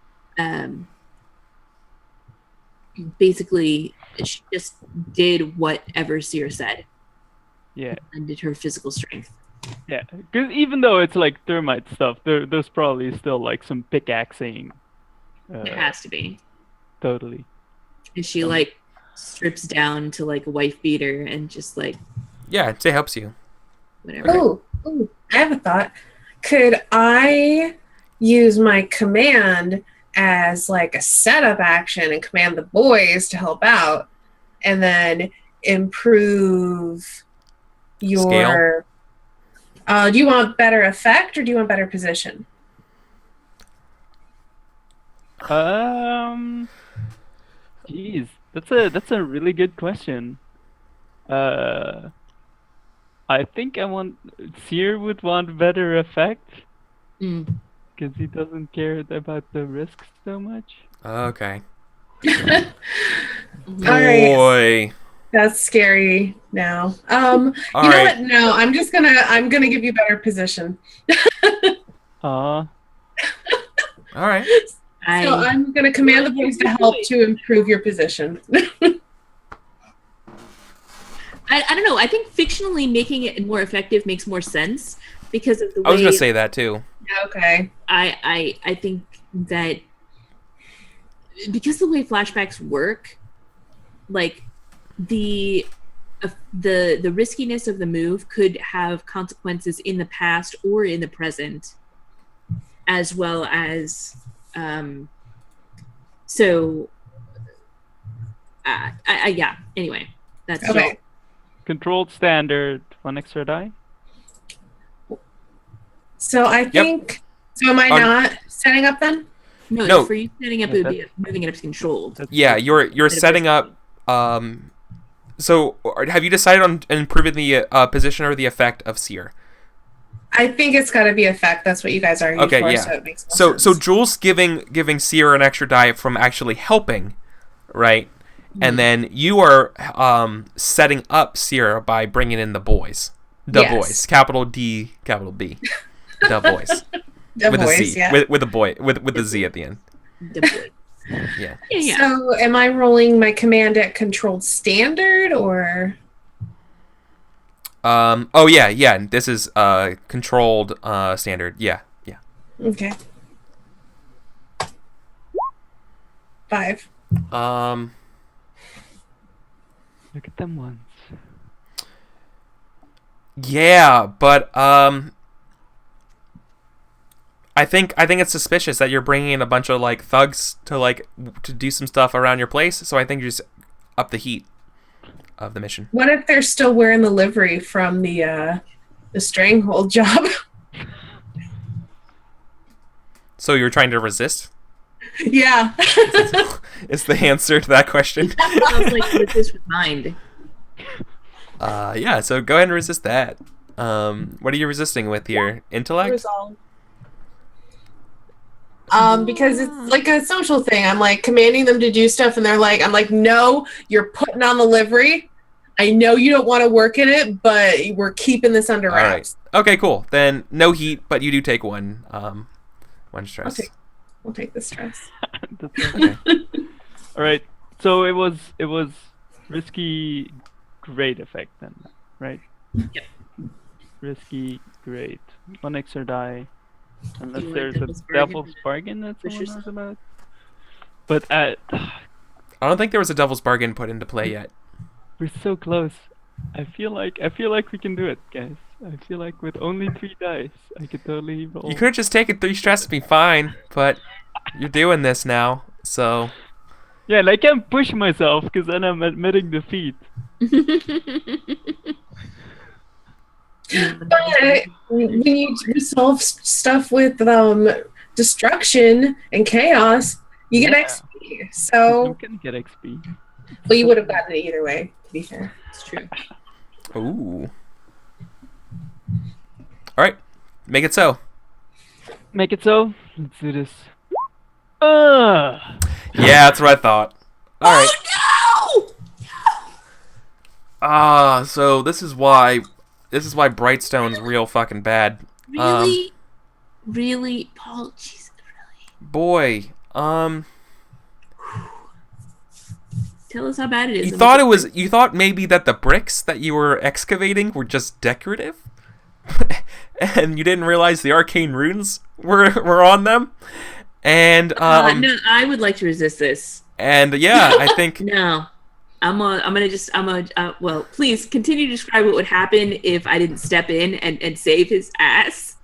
Basically, she just did whatever Seer said. Yeah. And did her physical strength. Yeah, because even though it's like thermite stuff, there's probably still like some pickaxing. It has to be. Totally. And she like strips down to like a wife beater and just like. Yeah, it helps you. Whatever. Oh, I have a thought. Could I use my command as like a setup action and command the boys to help out, and then improve your scale? Do you want better effect or do you want better position? Geez, that's a really good question. I think Seer would want better effect because he doesn't care about the risks so much. Okay. Alright. Boy. That's scary now. You know what? No, I'm gonna give you better position. All right. So I'm gonna command the boys to help to improve your position. I don't know. I think fictionally making it more effective makes more sense because of the way. I was gonna say that too. Okay. I think that because the way flashbacks work, like the riskiness of the move could have consequences in the past or in the present, as well as yeah. Anyway, that's okay. all. Controlled standard, 1 extra die. So I think. So am I not setting up then? No. For you setting up, it would be moving it up to controlled. Yeah, you're setting up. So have you decided on improving the position or the effect of Seer? I think it's got to be effect. That's what you guys argued for. Yeah. So it makes more sense. So Jules giving Seer an extra die from actually helping, right? And then you are setting up Seer by bringing in the boys. Boys. Capital D, capital B. The boys. With boys, a Z. yeah. With a boy. With the Z at the end. The boys. Yeah. So am I rolling my command at controlled standard or? Oh yeah. This is controlled standard. Yeah. Okay. 5. Look at them once. Yeah, but I think it's suspicious that you're bringing in a bunch of like thugs to do some stuff around your place. So I think you just up the heat of the mission. What if they're still wearing the livery from the stranglehold job? So you're trying to resist? Yeah. Is the answer to that question? Sounds like resist with mind. Yeah. So go ahead and resist that. What are you resisting with here? Intellect? Resolve. Because it's like a social thing. I'm like commanding them to do stuff, and I'm like, no, you're putting on the livery. I know you don't want to work in it, but we're keeping this under wraps. All right. Okay, cool. Then no heat, but you do take one stress. We'll take the stress. Okay. All right. So it was risky, great effect then, right? Yep. Risky, great. 1 extra die. Unless Do you there's like a devil's bargain that someone knows about. But I don't think there was a devil's bargain put into play yet. we're so close. I feel like we can do it, guys. I feel like with only 3 dice, I could totally roll. You could have just taken 3 stress to be fine, but you're doing this now, so Yeah, and I can't push myself because then I'm admitting defeat. But when you resolve stuff with destruction and chaos, you get Yeah. XP. I'm So, gonna get XP. well, you would have gotten it either way, to be fair. It's true. Ooh. All right, make it so. Make it so. Let's do this. Uh Yeah, that's what I thought. All right. Oh So this is why Brightstone's real fucking bad. no! Really, really, Paul. Jesus, really. Boy, Tell us how bad it is. you thought maybe that the bricks that you were excavating were just decorative? And you didn't realize the arcane runes were on them? And no, I would like to resist this. and yeah, I think No, well, please continue to describe what would happen if I didn't step in and save his ass.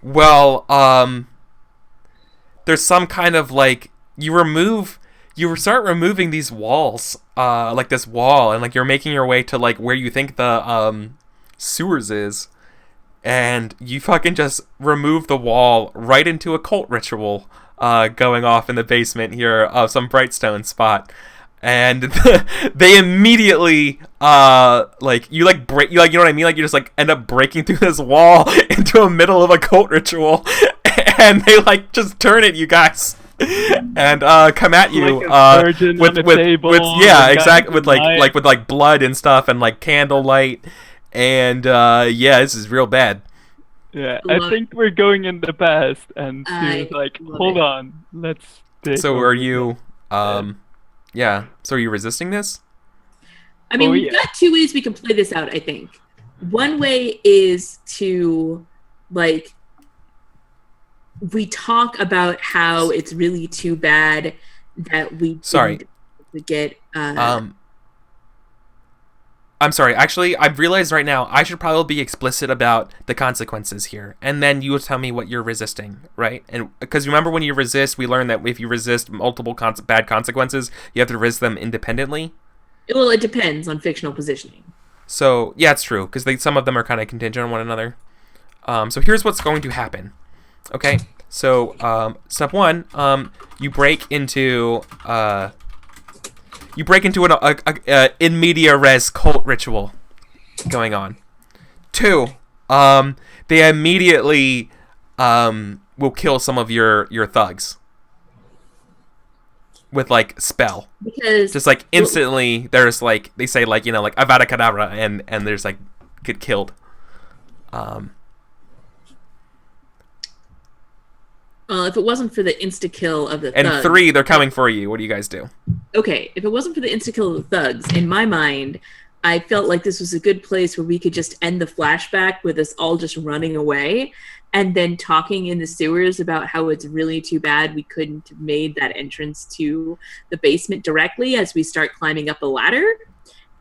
well, there's some kind of like you start removing these walls, like this wall, and like you're making your way to like where you think the sewers is, and you fucking just remove the wall right into a cult ritual going off in the basement here of some Brightstone spot. And they immediately like you know what I mean, like you just like end up breaking through this wall into the middle of a cult ritual, and they like just turn at you guys and come at you Like a virgin with on a table, yeah, and exactly, with light. with like blood and stuff and like candlelight, and yeah, this is real bad. Yeah, Love I think we're going in the past, and she I was like, love "Hold it. on, let's." Take So over are you this." yeah, so are you resisting this? I mean, Oh, we've yeah. got two ways we can play this out, I think. One way is to, like, we talk about how it's really too bad that we Sorry. didn't get I'm sorry. Actually, I've realized right now I should probably be explicit about the consequences here, and then you will tell me what you're resisting, right? And because remember, when you resist, we learned that if you resist multiple bad consequences, you have to resist them independently. well, it depends on fictional positioning. So yeah, it's true because some of them are kind of contingent on one another. So here's what's going to happen. Okay. So step one, you break into an in media res cult ritual going on. 2, they immediately will kill some of your thugs with like spell. Because Just like instantly, there's like they say like like Avada Kedavra, and there's like get killed. well, if it wasn't for the insta kill of the And thugs, 3, they're coming for you. What do you guys do? okay, if it wasn't for the insta kill of the thugs, in my mind, I felt like this was a good place where we could just end the flashback with us all just running away and then talking in the sewers about how it's really too bad we couldn't have made that entrance to the basement directly as we start climbing up a ladder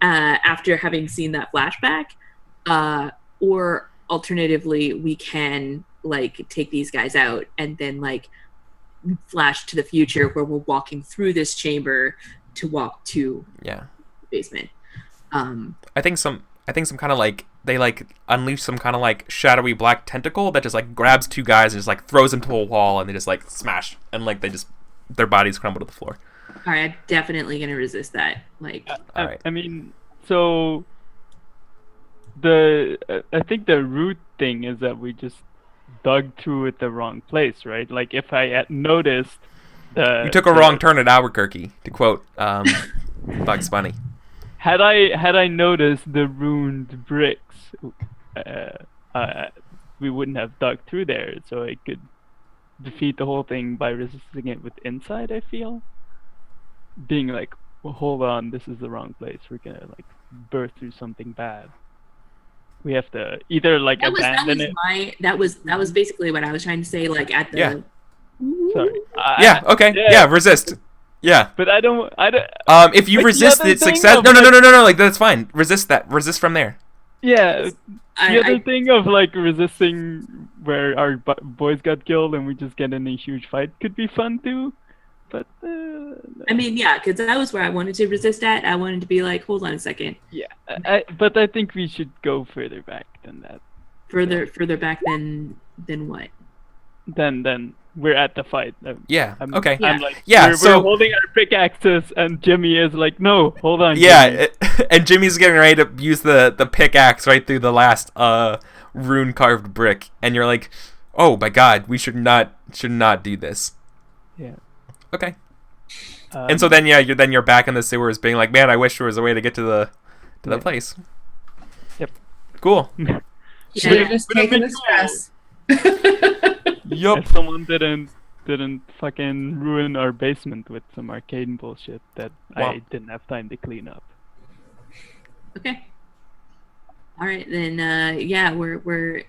after having seen that flashback. Or alternatively, we can like take these guys out and then like flash to the future where we're walking through this chamber to walk to Yeah. the basement. I think some kind of like they like unleash some kind of like shadowy black tentacle that just like grabs 2 guys and just like throws them to a wall, and they just like smash, and like their bodies crumble to the floor. All right, I'm definitely gonna resist that. Like, All right. I mean, so I think the root thing is that we just dug through at the wrong place, right? Like if I had noticed You took a wrong turn at Albuquerque, to quote Bugs Bunny. Had I noticed the ruined bricks, we wouldn't have dug through there, so I could defeat the whole thing by resisting it with insight. I feel being like, well, hold on, this is the wrong place. We're gonna like burst through something bad. We have to either like abandon it. that was basically what I was trying to say. Like at the Yeah. Sorry. Yeah. Okay. Yeah. Resist. Yeah. But I don't. If you Like, the resist other the thing success, of, no. like- Like that's fine. Resist that. Resist from there. Yeah. I- The other I- thing of like resisting where our boys got killed and we just get in a huge fight could be fun too. but I mean, yeah, because that was where I wanted to resist at. I wanted to be like, hold on a second. yeah. But I think we should go further back than that. Further back than what? Then we're at the fight. Yeah. Okay. Yeah. I'm like, Yeah, we're so- holding our pickaxes, and Jimmy is like, no, hold on. Jimmy. Yeah, and Jimmy's getting ready to use the pickaxe right through the last rune carved brick, and you're like, oh my god, we should not do this. Yeah. Okay. And so then you're back in the sewers, being like, man, I wish there was a way to get to the place. Yep. Cool. Yeah. Should have just taken the stress. Yup. If someone didn't fucking ruin our basement with some arcade bullshit that Wow. I didn't have time to clean up. Okay. All right, then. Yeah, we're.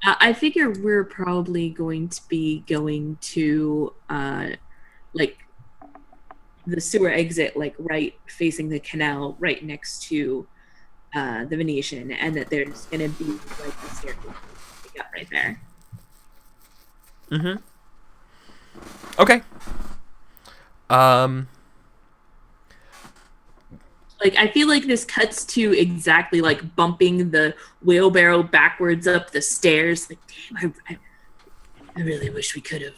I figure we're probably going to be going to like the sewer exit, like right facing the canal, right next to the Venetian, and that there's gonna be like a staircase right there. Mm-hmm. Okay. Like, I feel like this cuts to exactly like bumping the wheelbarrow backwards up the stairs. Like, damn, I really wish we could have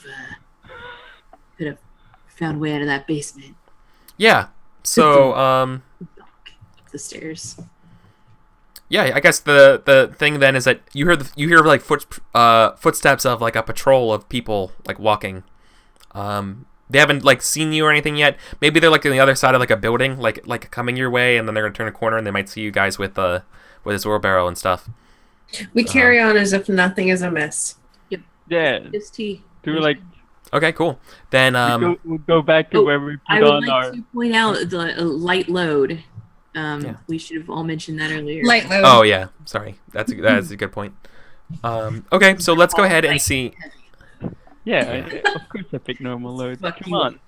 found a way out of that basement. Yeah. So Up the stairs. yeah, I guess the thing then is that you hear like footsteps of like a patrol of people like walking. They haven't like seen you or anything yet. Maybe they're like on the other side of like a building, like coming your way, and then they're gonna turn a corner and they might see you guys with his wheelbarrow and stuff. We carry on as if nothing is amiss. Yeah. Just tea. Do we like Okay, cool. Then we'll go back to where we put I would on like our. to point out the light load. Yeah. We should have all mentioned that earlier. Light load. oh yeah, sorry, that's a good point. Okay, so let's go ahead and see. Yeah, of course I pick normal load. Fuck Come you. on.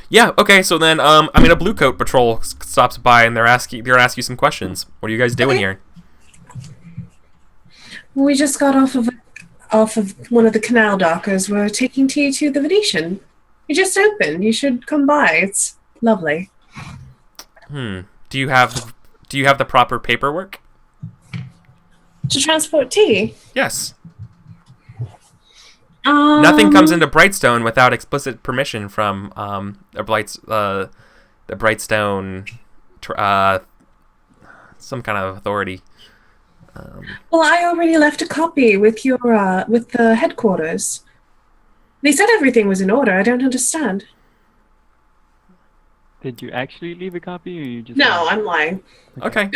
Yeah, okay, so then a blue coat patrol stops by and they're gonna ask you some questions. What are you guys doing Okay. here? We just got off of one of the canal dockers. We're taking tea to the Venetian. You just opened. You should come by. It's lovely. Do you have the proper paperwork? To transport tea. Yes. Nothing comes into Brightstone without explicit permission from the Brightstone some kind of authority. Well, I already left a copy with your with the headquarters. They said everything was in order. I don't understand. Did you actually leave a copy, or you just? No, I'm lying. Okay.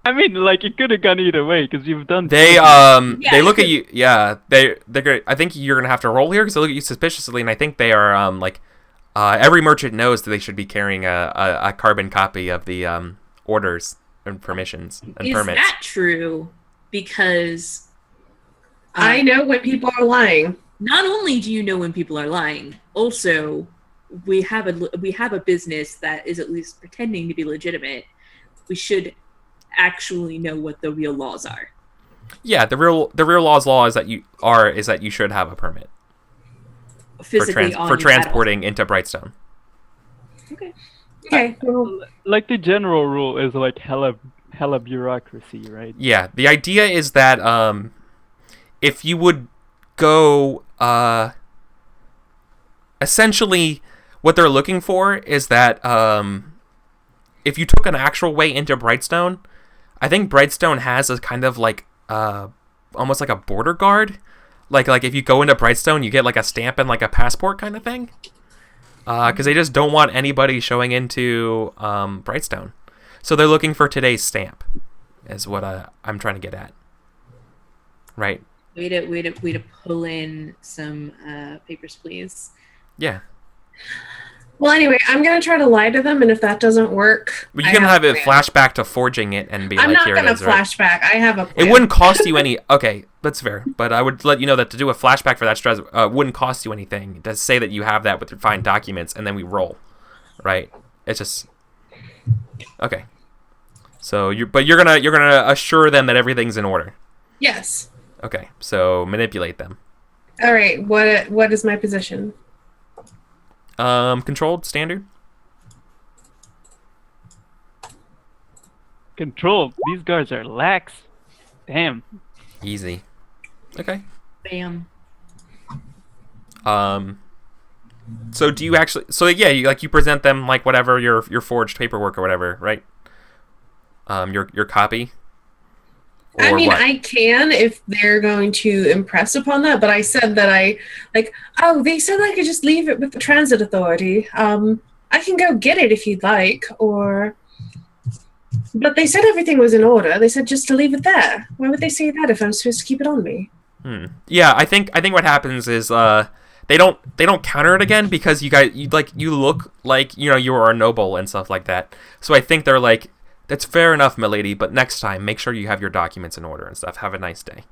I mean, like it could have gone either way because you've done. They Yeah, they look you at you. Yeah, they're great. I think you're gonna have to roll here because they look at you suspiciously, and I think they are every merchant knows that they should be carrying a carbon copy of the orders and permissions and Is permits. that true? Because I know when people are lying. not only do you know when people are lying, also we have a business that is at least pretending to be legitimate. We should actually know what the real laws are. Yeah, the real law is that you should have a permit Physically for on your transporting into Brightstone. battle. Okay. Okay. Well, Like the general rule is like hella bureaucracy, right? Yeah, the idea is that if you would go essentially what they're looking for is that if you took an actual way into Brightstone, I think Brightstone has a kind of like almost like a border guard. Like if you go into Brightstone, you get like a stamp and like a passport kind of thing. Because they just don't want anybody showing into Brightstone. So they're looking for today's stamp, is what I'm trying to get at. Right. Way to pull in some papers, please. Yeah. well, anyway, I'm gonna try to lie to them, and if that doesn't work, Well, you I can have a it plan. flashback to forging it and be I'm like, not here gonna it is. Right? flashback. I have a plan. It wouldn't cost you any. Okay, that's fair. But I would let you know that to do a flashback for that stress wouldn't cost you anything. To say that you have that with your fine documents, and then we roll, right? It's just okay. So you're gonna assure them that everything's in order. Yes. Okay, so manipulate them. All right. What is my position? Controlled standard. Control. These guards are lax. Damn. Easy. Okay. Bam. So do you actually? So yeah, you present them like whatever your forged paperwork or whatever, right? Your copy. I Or mean, what? I can if they're going to impress upon that, but I said that they said I could just leave it with the transit authority. I can go get it if you'd like, but they said everything was in order. They said just to leave it there. Why would they say that if I'm supposed to keep it on me? Yeah, I think what happens is they don't counter it again because you look like you are a noble and stuff like that. So I think they're like, that's fair enough, milady, but next time make sure you have your documents in order and stuff. Have a nice day.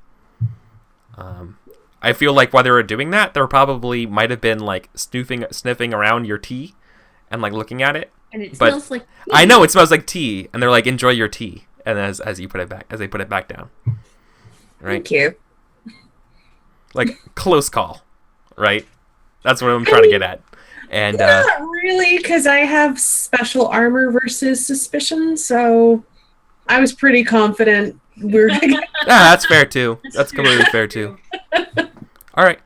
I feel like while they were doing that, there probably might have been like sniffing around your tea and like looking at it. And it But smells like tea. I know it smells like tea, and they're like, enjoy your tea, and as they put it back down, right? Thank you. Like close call, right? That's what I'm trying to get at. And Not really, because I have special armor versus suspicion, so I was pretty confident we're gonna get that's fair too. That's completely fair too. All right.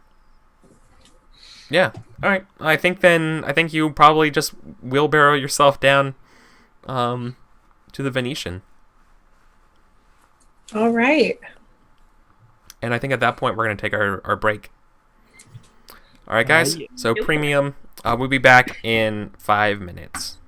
Yeah. All right. I think you probably just wheelbarrow yourself down, to the Venetian. All right. And I think at that point we're gonna take our break. All right, guys. Yeah. So premium. We'll be back in 5 minutes.